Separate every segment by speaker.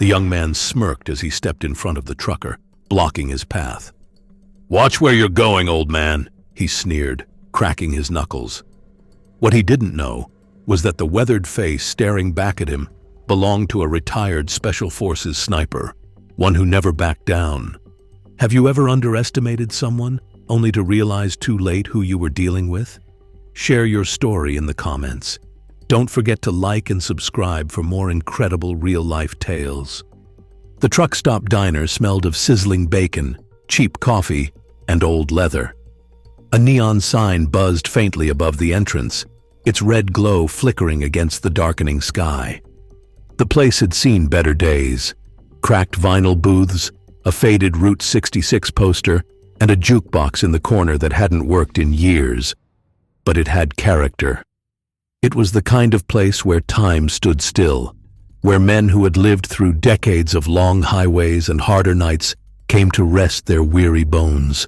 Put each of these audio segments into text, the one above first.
Speaker 1: The young man smirked as he stepped in front of the trucker, blocking his path. "Watch where you're going, old man," he sneered, cracking his knuckles. What he didn't know was that the weathered face staring back at him belonged to a retired Special Forces sniper, one who never backed down. Have you ever underestimated someone only to realize too late who you were dealing with? Share your story in the comments. Don't forget to like and subscribe for more incredible real-life tales. The truck stop diner smelled of sizzling bacon, cheap coffee, and old leather. A neon sign buzzed faintly above the entrance, its red glow flickering against the darkening sky. The place had seen better days. Cracked vinyl booths, a faded Route 66 poster, and a jukebox in the corner that hadn't worked in years. But it had character. It was the kind of place where time stood still, where men who had lived through decades of long highways and harder nights came to rest their weary bones.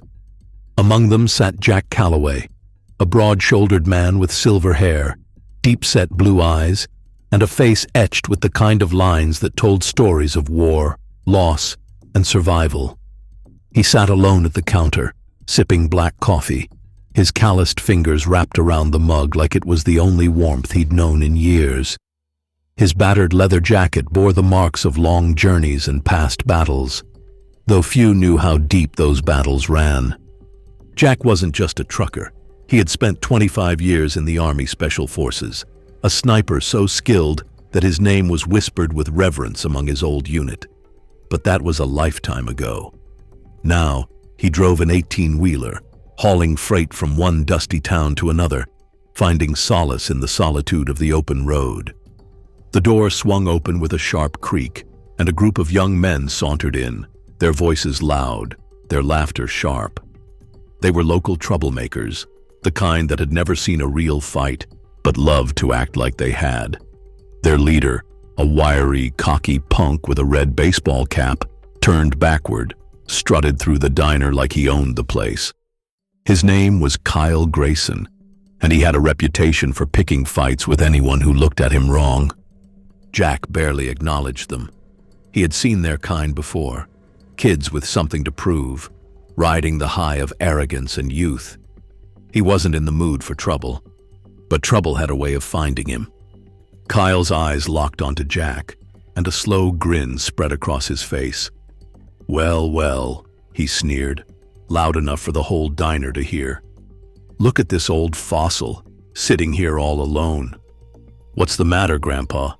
Speaker 1: Among them sat Jack Calloway, a broad-shouldered man with silver hair, deep-set blue eyes, and a face etched with the kind of lines that told stories of war, loss, and survival. He sat alone at the counter, sipping black coffee, his calloused fingers wrapped around the mug like it was the only warmth he'd known in years. His battered leather jacket bore the marks of long journeys and past battles, though few knew how deep those battles ran. Jack wasn't just a trucker. He had spent 25 years in the Army Special Forces, a sniper so skilled that his name was whispered with reverence among his old unit. But that was a lifetime ago. Now, he drove an 18-wheeler, hauling freight from one dusty town to another, finding solace in the solitude of the open road. The door swung open with a sharp creak, and a group of young men sauntered in, their voices loud, their laughter sharp. They were local troublemakers, the kind that had never seen a real fight, but loved to act like they had. Their leader, a wiry, cocky punk with a red baseball cap, turned backward, strutted through the diner like he owned the place. His name was Kyle Grayson, and he had a reputation for picking fights with anyone who looked at him wrong. Jack barely acknowledged them. He had seen their kind before, kids with something to prove, riding the high of arrogance and youth. He wasn't in the mood for trouble, but trouble had a way of finding him. Kyle's eyes locked onto Jack, and a slow grin spread across his face. "Well, well," he sneered, loud enough for the whole diner to hear. "Look at this old fossil, sitting here all alone. What's the matter, Grandpa?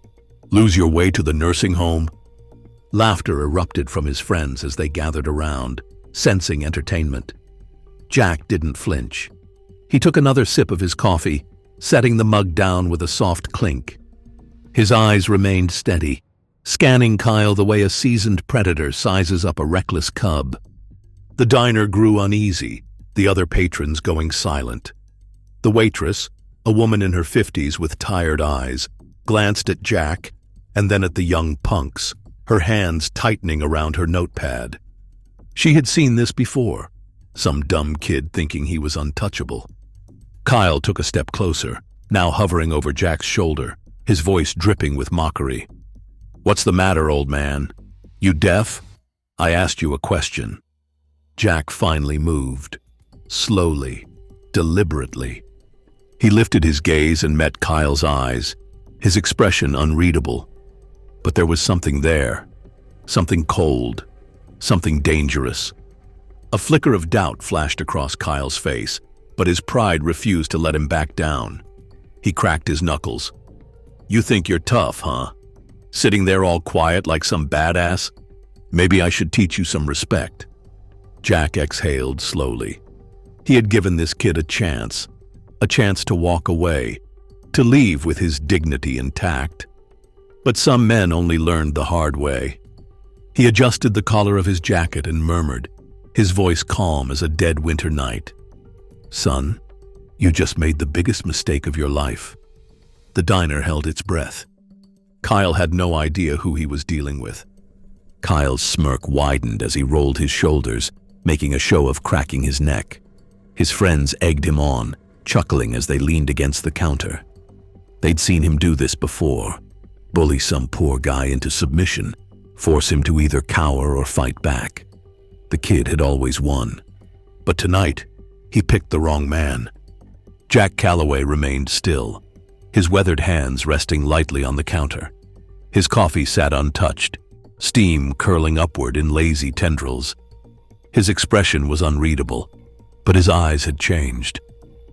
Speaker 1: Lose your way to the nursing home?" Laughter erupted from his friends as they gathered around, sensing entertainment. Jack didn't flinch. He took another sip of his coffee, setting the mug down with a soft clink. His eyes remained steady, scanning Kyle the way a seasoned predator sizes up a reckless cub. The diner grew uneasy, the other patrons going silent. The waitress, a woman in her 50s with tired eyes, glanced at Jack and then at the young punks, her hands tightening around her notepad. She had seen this before, some dumb kid thinking he was untouchable. Kyle took a step closer, now hovering over Jack's shoulder, his voice dripping with mockery. "What's the matter, old man? You deaf? I asked you a question." Jack finally moved, slowly, deliberately. He lifted his gaze and met Kyle's eyes, his expression unreadable. But there was something there, something cold, something dangerous. A flicker of doubt flashed across Kyle's face, but his pride refused to let him back down. He cracked his knuckles. "You think you're tough, huh? Sitting there all quiet like some badass? Maybe I should teach you some respect." Jack exhaled slowly. He had given this kid a chance to walk away, to leave with his dignity intact. But some men only learned the hard way. He adjusted the collar of his jacket and murmured, his voice calm as a dead winter night. "Son, you just made the biggest mistake of your life." The diner held its breath. Kyle had no idea who he was dealing with. Kyle's smirk widened as he rolled his shoulders, making a show of cracking his neck. His friends egged him on, chuckling as they leaned against the counter. They'd seen him do this before, bully some poor guy into submission, force him to either cower or fight back. The kid had always won. But tonight, he picked the wrong man. Jack Calloway remained still, his weathered hands resting lightly on the counter. His coffee sat untouched, steam curling upward in lazy tendrils. His expression was unreadable, but his eyes had changed.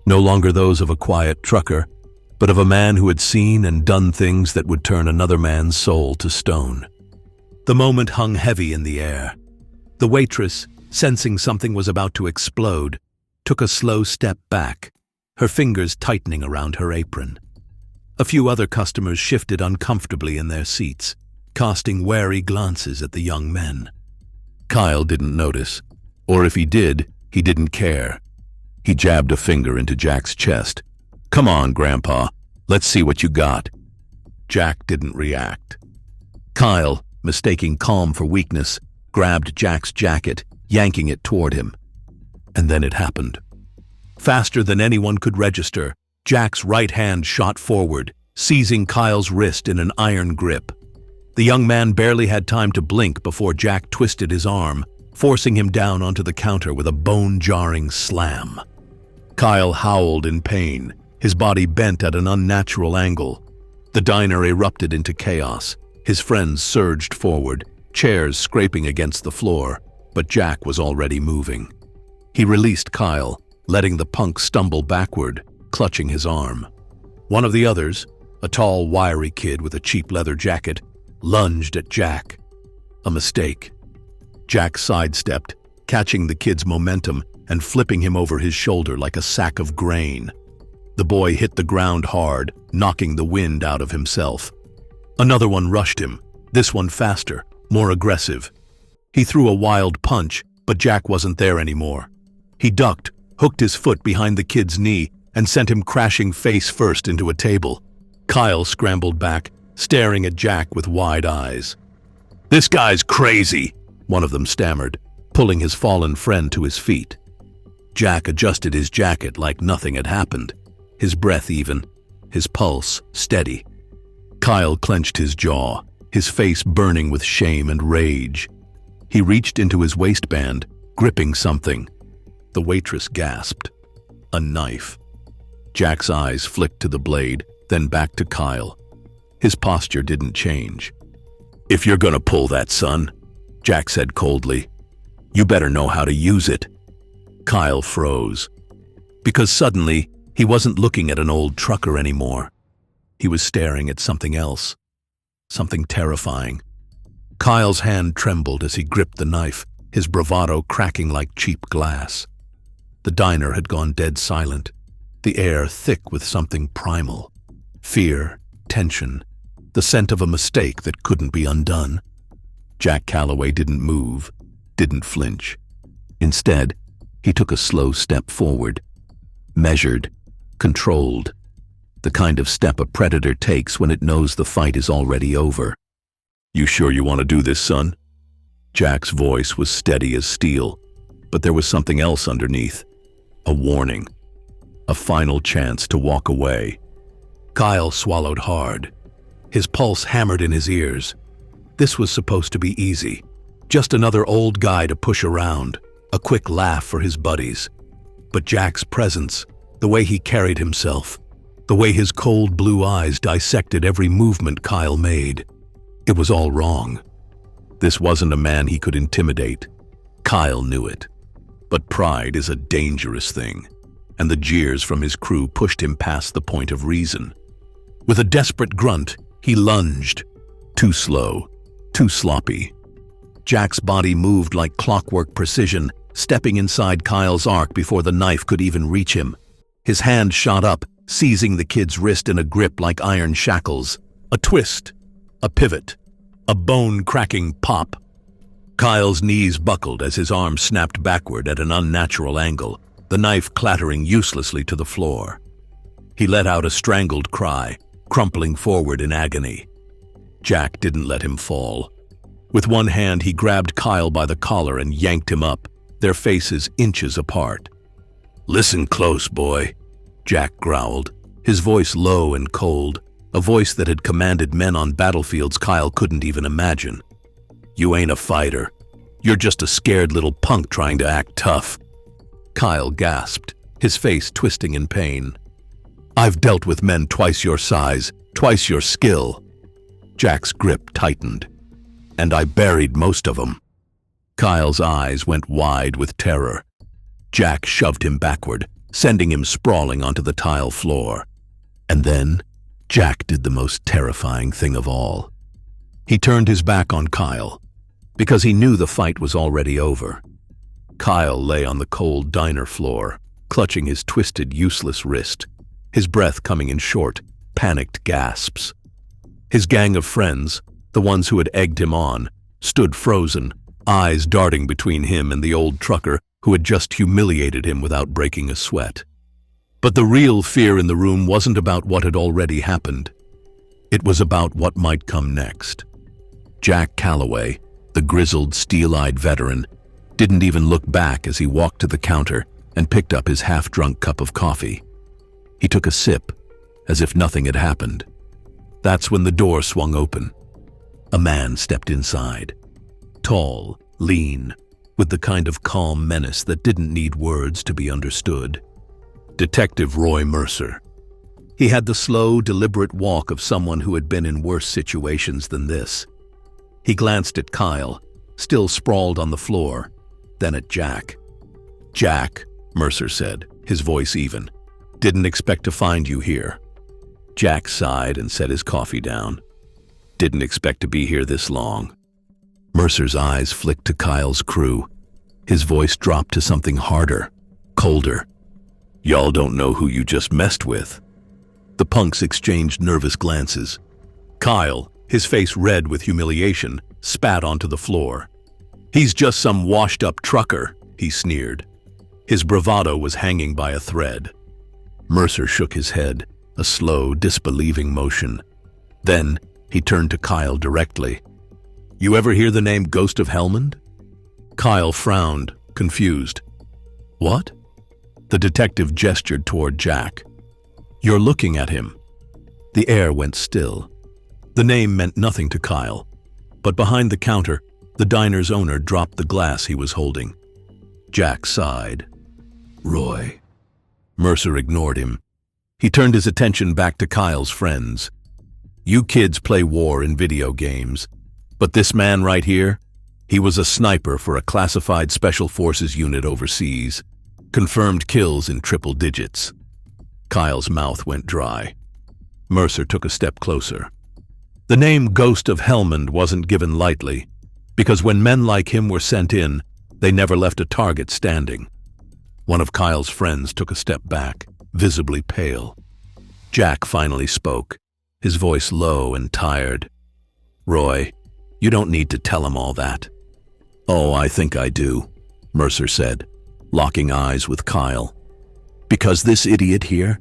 Speaker 1: No longer those of a quiet trucker, but of a man who had seen and done things that would turn another man's soul to stone. The moment hung heavy in the air. The waitress, sensing something was about to explode, took a slow step back, her fingers tightening around her apron. A few other customers shifted uncomfortably in their seats, casting wary glances at the young men. Kyle didn't notice, or if he did, he didn't care. He jabbed a finger into Jack's chest. "Come on, Grandpa, let's see what you got." Jack didn't react. Kyle, mistaking calm for weakness, grabbed Jack's jacket, yanking it toward him. And then it happened. Faster than anyone could register, Jack's right hand shot forward, seizing Kyle's wrist in an iron grip. The young man barely had time to blink before Jack twisted his arm, forcing him down onto the counter with a bone-jarring slam. Kyle howled in pain, his body bent at an unnatural angle. The diner erupted into chaos. His friends surged forward, chairs scraping against the floor, but Jack was already moving. He released Kyle, letting the punk stumble backward, clutching his arm. One of the others, a tall, wiry kid with a cheap leather jacket, lunged at Jack. A mistake. Jack sidestepped, catching the kid's momentum and flipping him over his shoulder like a sack of grain. The boy hit the ground hard, knocking the wind out of himself. Another one rushed him, this one faster, more aggressive. He threw a wild punch, but Jack wasn't there anymore. He ducked, hooked his foot behind the kid's knee, and sent him crashing face first into a table. Kyle scrambled back, staring at Jack with wide eyes. "This guy's crazy," one of them stammered, pulling his fallen friend to his feet. Jack adjusted his jacket like nothing had happened, his breath even, his pulse steady. Kyle clenched his jaw, his face burning with shame and rage. He reached into his waistband, gripping something. The waitress gasped. A knife. Jack's eyes flicked to the blade, then back to Kyle. His posture didn't change. "If you're gonna pull that, son," Jack said coldly, "you better know how to use it." Kyle froze. Because suddenly, he wasn't looking at an old trucker anymore. He was staring at something else. Something terrifying. Kyle's hand trembled as he gripped the knife, his bravado cracking like cheap glass. The diner had gone dead silent, the air thick with something primal. Fear, tension, the scent of a mistake that couldn't be undone. Jack Calloway didn't move, didn't flinch. Instead, he took a slow step forward, measured, controlled, the kind of step a predator takes when it knows the fight is already over. "You sure you want to do this, son?" Jack's voice was steady as steel, but there was something else underneath. A warning. A final chance to walk away. Kyle swallowed hard. His pulse hammered in his ears. This was supposed to be easy. Just another old guy to push around, a quick laugh for his buddies. But Jack's presence, the way he carried himself, the way his cold blue eyes dissected every movement Kyle made, it was all wrong. This wasn't a man he could intimidate. Kyle knew it. But pride is a dangerous thing, and the jeers from his crew pushed him past the point of reason. With a desperate grunt, he lunged. Too slow, too sloppy. Jack's body moved like clockwork precision, stepping inside Kyle's arc before the knife could even reach him. His hand shot up, seizing the kid's wrist in a grip like iron shackles. A twist, a pivot, a bone-cracking pop. Kyle's knees buckled as his arm snapped backward at an unnatural angle, the knife clattering uselessly to the floor. He let out a strangled cry, crumpling forward in agony. Jack didn't let him fall. With one hand, he grabbed Kyle by the collar and yanked him up, their faces inches apart. "Listen close, boy," Jack growled, his voice low and cold, a voice that had commanded men on battlefields Kyle couldn't even imagine. You ain't a fighter. You're just a scared little punk trying to act tough." Kyle gasped, his face twisting in pain. "I've dealt with men twice your size, twice your skill." Jack's grip tightened. "And I buried most of them." Kyle's eyes went wide with terror. Jack shoved him backward, sending him sprawling onto the tile floor. And then, Jack did the most terrifying thing of all. He turned his back on Kyle, because he knew the fight was already over. Kyle lay on the cold diner floor, clutching his twisted, useless wrist, his breath coming in short, panicked gasps. His gang of friends, the ones who had egged him on, stood frozen, eyes darting between him and the old trucker who had just humiliated him without breaking a sweat. But the real fear in the room wasn't about what had already happened. It was about what might come next. Jack Calloway, the grizzled, steel-eyed veteran, didn't even look back as he walked to the counter and picked up his half-drunk cup of coffee. He took a sip, as if nothing had happened. That's when the door swung open. A man stepped inside. Tall, lean, with the kind of calm menace that didn't need words to be understood. Detective Roy Mercer. He had the slow, deliberate walk of someone who had been in worse situations than this. He glanced at Kyle, still sprawled on the floor, then at Jack. "Jack," Mercer said, his voice even, "didn't expect to find you here." Jack sighed and set his coffee down. "Didn't expect to be here this long." Mercer's eyes flicked to Kyle's crew. His voice dropped to something harder, colder. "Y'all don't know who you just messed with." The punks exchanged nervous glances. Kyle, his face red with humiliation, spat onto the floor. "He's just some washed-up trucker," he sneered. His bravado was hanging by a thread. Mercer shook his head, a slow, disbelieving motion. Then he turned to Kyle directly. "You ever hear the name Ghost of Helmand?" Kyle frowned, confused. "What?" The detective gestured toward Jack. "You're looking at him." The air went still. The name meant nothing to Kyle, but behind the counter, the diner's owner dropped the glass he was holding. Jack sighed. "Roy." Mercer ignored him. He turned his attention back to Kyle's friends. "You kids play war in video games, but this man right here, he was a sniper for a classified special forces unit overseas. Confirmed kills in triple digits." Kyle's mouth went dry. Mercer took a step closer. The name Ghost of Helmand wasn't given lightly, because when men like him were sent in, they never left a target standing. One of Kyle's friends took a step back, visibly pale. Jack finally spoke, his voice low and tired. "Roy, you don't need to tell him all that." "Oh, I think I do," Mercer said, locking eyes with Kyle. "Because this idiot here,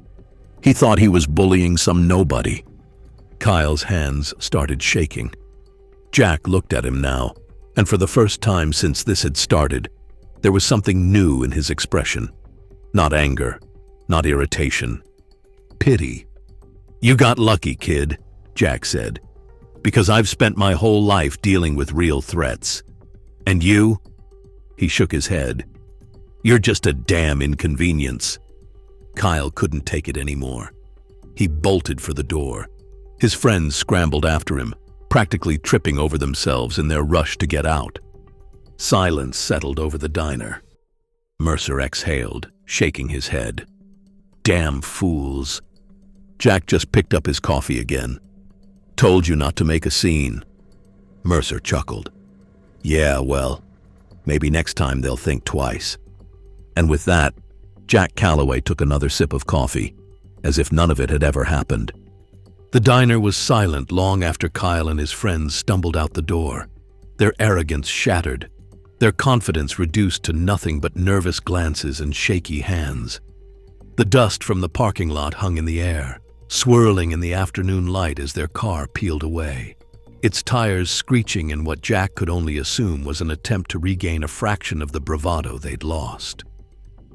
Speaker 1: he thought he was bullying some nobody." Kyle's hands started shaking. Jack looked at him now, and for the first time since this had started, there was something new in his expression. Not anger, not irritation. Pity. "You got lucky, kid," Jack said, "because I've spent my whole life dealing with real threats. And you?" He shook his head. "You're just a damn inconvenience." Kyle couldn't take it anymore. He bolted for the door. His friends scrambled after him, practically tripping over themselves in their rush to get out. Silence settled over the diner. Mercer exhaled, shaking his head. "Damn fools." Jack just picked up his coffee again. "Told you not to make a scene." Mercer chuckled. "Yeah, well, maybe next time they'll think twice." And with that, Jack Calloway took another sip of coffee, as if none of it had ever happened. The diner was silent long after Kyle and his friends stumbled out the door, their arrogance shattered, their confidence reduced to nothing but nervous glances and shaky hands. The dust from the parking lot hung in the air, swirling in the afternoon light as their car peeled away, its tires screeching in what Jack could only assume was an attempt to regain a fraction of the bravado they'd lost.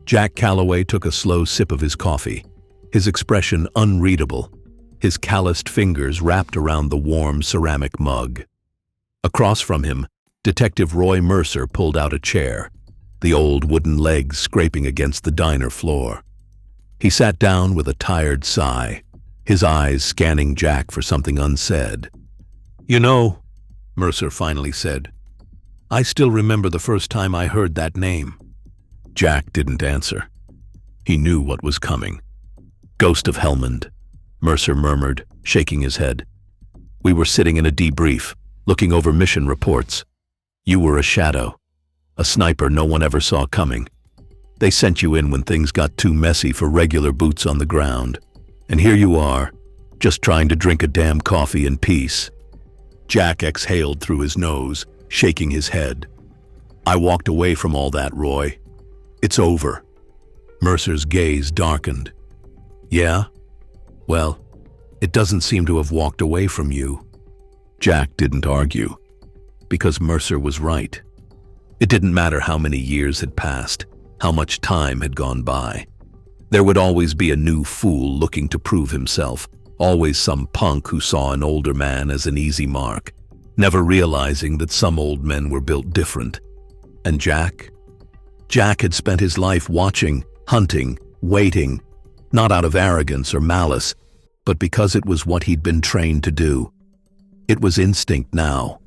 Speaker 1: Jack Calloway took a slow sip of his coffee, his expression unreadable, his calloused fingers wrapped around the warm ceramic mug. Across from him, Detective Roy Mercer pulled out a chair, the old wooden legs scraping against the diner floor. He sat down with a tired sigh, his eyes scanning Jack for something unsaid. "You know," Mercer finally said, "I still remember the first time I heard that name." Jack didn't answer. He knew what was coming. "Ghost of Helmand," Mercer murmured, shaking his head. "We were sitting in a debrief, looking over mission reports. You were a shadow, a sniper no one ever saw coming. They sent you in when things got too messy for regular boots on the ground. And here you are, just trying to drink a damn coffee in peace." Jack exhaled through his nose, shaking his head. "I walked away from all that, Roy. It's over." Mercer's gaze darkened. "Yeah? Well, it doesn't seem to have walked away from you." Jack didn't argue, because Mercer was right. It didn't matter how many years had passed, how much time had gone by. There would always be a new fool looking to prove himself, always some punk who saw an older man as an easy mark, never realizing that some old men were built different. And Jack? Jack had spent his life watching, hunting, waiting, not out of arrogance or malice, but because it was what he'd been trained to do. It was instinct now.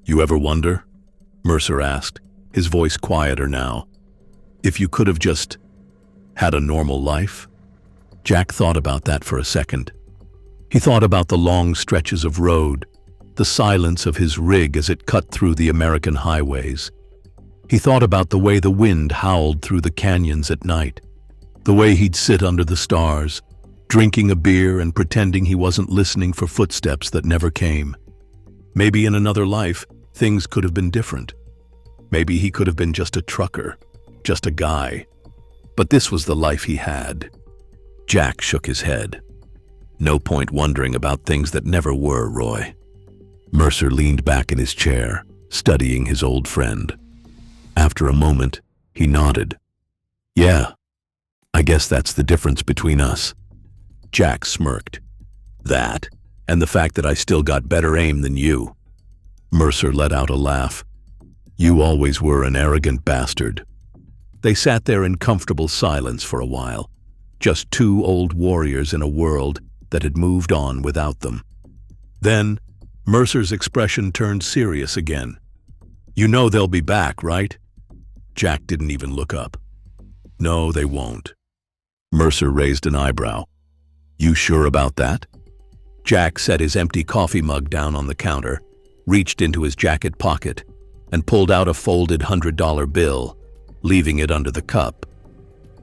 Speaker 1: "You ever wonder?" Mercer asked, his voice quieter now. "If you could have just had a normal life?" Jack thought about that for a second. He thought about the long stretches of road, the silence of his rig as it cut through the American highways. He thought about the way the wind howled through the canyons at night, the way he'd sit under the stars, drinking a beer and pretending he wasn't listening for footsteps that never came. Maybe in another life, things could have been different. Maybe he could have been just a trucker, just a guy. But this was the life he had. Jack shook his head. "No point wondering about things that never were, Roy." Mercer leaned back in his chair, studying his old friend. After a moment, he nodded. "Yeah, I guess that's the difference between us." Jack smirked. "That, and the fact that I still got better aim than you." Mercer let out a laugh. "You always were an arrogant bastard." They sat there in comfortable silence for a while, just two old warriors in a world that had moved on without them. Then, Mercer's expression turned serious again. "You know they'll be back, right?" Jack didn't even look up. "No, they won't." Mercer raised an eyebrow. "You sure about that?" Jack set his empty coffee mug down on the counter, reached into his jacket pocket, and pulled out a folded $100 bill, leaving it under the cup.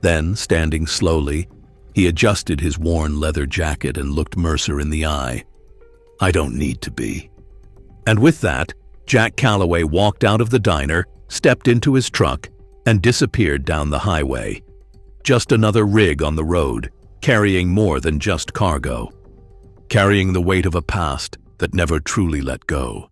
Speaker 1: Then, standing slowly, he adjusted his worn leather jacket and looked Mercer in the eye. "I don't need to be." And with that, Jack Calloway walked out of the diner, stepped into his truck, and disappeared down the highway. Just another rig on the road, carrying more than just cargo. Carrying the weight of a past that never truly let go.